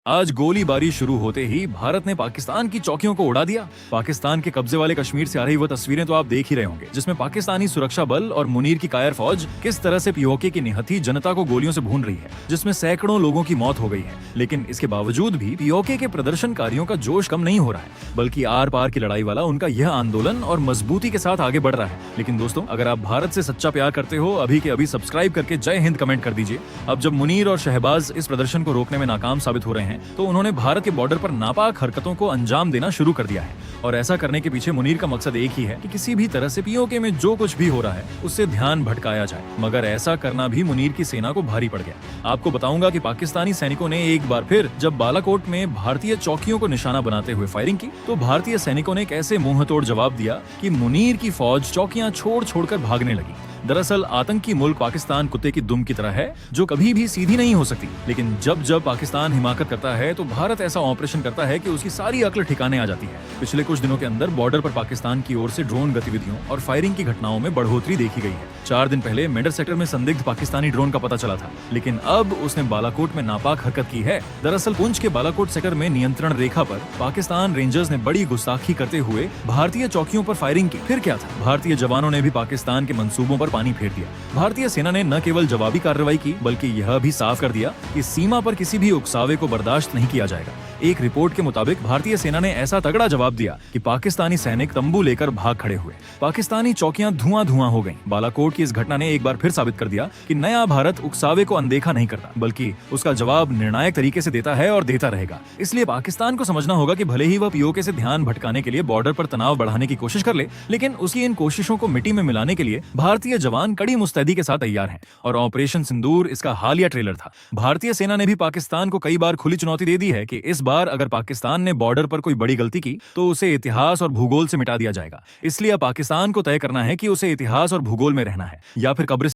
आज गोलीबारी शुरू होते ही भारत ने पाकिस्तान की चौकियों को उड़ा दिया। पाकिस्तान के कब्जे वाले कश्मीर से आ रही वो तस्वीरें तो आप देख ही रहे होंगे, जिसमें पाकिस्तानी सुरक्षा बल और मुनीर की कायर फौज किस तरह से पीओके की निहत्थी जनता को गोलियों से भून रही है, जिसमें सैकड़ों लोगों की मौत हो गई है। लेकिन इसके बावजूद भी पीओके के प्रदर्शनकारियों का जोश कम नहीं हो रहा है, बल्कि आर पार की लड़ाई वाला उनका यह आंदोलन और मजबूती के साथ आगे बढ़ रहा है। लेकिन दोस्तों, अगर आप भारत से सच्चा प्यार करते हो, अभी के अभी सब्सक्राइब करके जय हिंद कमेंट कर दीजिए। अब जब मुनीर और शहबाज इस प्रदर्शन को रोकने में नाकाम साबित हो रहे हैं, तो उन्होंने भारत के बॉर्डर पर नापाक हरकतों को अंजाम देना शुरू कर दिया है। और ऐसा करने के पीछे मुनीर का मकसद एक ही है कि किसी भी तरह से पीओके में जो कुछ भी हो रहा है उससे ध्यान भटकाया जाए। मगर ऐसा करना भी मुनीर की सेना को भारी पड़ गया। आपको बताऊंगा कि पाकिस्तानी सैनिकों ने एक बार फिर जब बालाकोट में भारतीय चौकियों को निशाना बनाते हुए फायरिंग की, तो भारतीय सैनिकों ने एक ऐसे मुंहतोड़ जवाब दिया कि मुनीर की फौज चौकियां छोड़ छोड़कर भागने लगी। दरअसल आतंकी मुल्क पाकिस्तान कुत्ते की दुम की तरह है, जो कभी भी सीधी नहीं हो सकती। लेकिन जब जब पाकिस्तान हिमाकत करता है तो भारत ऐसा ऑपरेशन करता है कि उसकी सारी अक्ल ठिकाने आ जाती है। पिछले कुछ दिनों के अंदर बॉर्डर पर पाकिस्तान की ओर से ड्रोन गतिविधियों और फायरिंग की घटनाओं में बढ़ोतरी देखी गई है। 4 दिन पहले मेंढर सेक्टर में संदिग्ध पाकिस्तानी ड्रोन का पता चला था, लेकिन अब उसने बालाकोट में नापाक हरकत की है। दरअसल पुंछ के बालाकोट सेक्टर में नियंत्रण रेखा पर पाकिस्तान रेंजर्स ने बड़ी गुस्ताखी करते हुए भारतीय चौकियों पर फायरिंग की। फिर क्या था, भारतीय जवानों ने भी पाकिस्तान के मंसूबों पर पानी फेर दिया। भारतीय सेना ने न केवल जवाबी कार्रवाई की, बल्कि यह भी साफ कर दिया कि सीमा पर किसी भी उकसावे को बर्दाश्त नहीं किया जाएगा। एक रिपोर्ट के मुताबिक भारतीय सेना ने ऐसा तगड़ा जवाब दिया कि पाकिस्तानी सैनिक तंबू लेकर भाग खड़े हुए। पाकिस्तानी चौकियां धुआं धुआं हो गईं। बालाकोट की इस घटना ने एक बार फिर साबित कर दिया कि नया भारत उकसावे को अनदेखा नहीं करता, बल्कि उसका जवाब निर्णायक तरीके से देता है और देता रहेगा। इसलिए पाकिस्तान को समझना होगा कि भले ही वह पीओके से ध्यान भटकाने के लिए बॉर्डर पर तनाव बढ़ाने की कोशिश कर ले, लेकिन उसकी इन कोशिशों को मिट्टी में मिलाने के लिए भारतीय जवान कड़ी मुस्तैदी के साथ तैयार हैं। और ऑपरेशन सिंदूर इसका हालिया ट्रेलर था। भारतीय सेना ने भी पाकिस्तान को कई बार खुली चुनौती दे दी है कि इस बार अगर पाकिस्तान ने बॉर्डर पर कोई बड़ी गलती की तो उसे इतिहास और भूगोल से मिटा दिया जाएगा। इसलिए पाकिस्तान को तय करना है कि उसे इतिहास और भूगोल में रहना है या फिर कब्र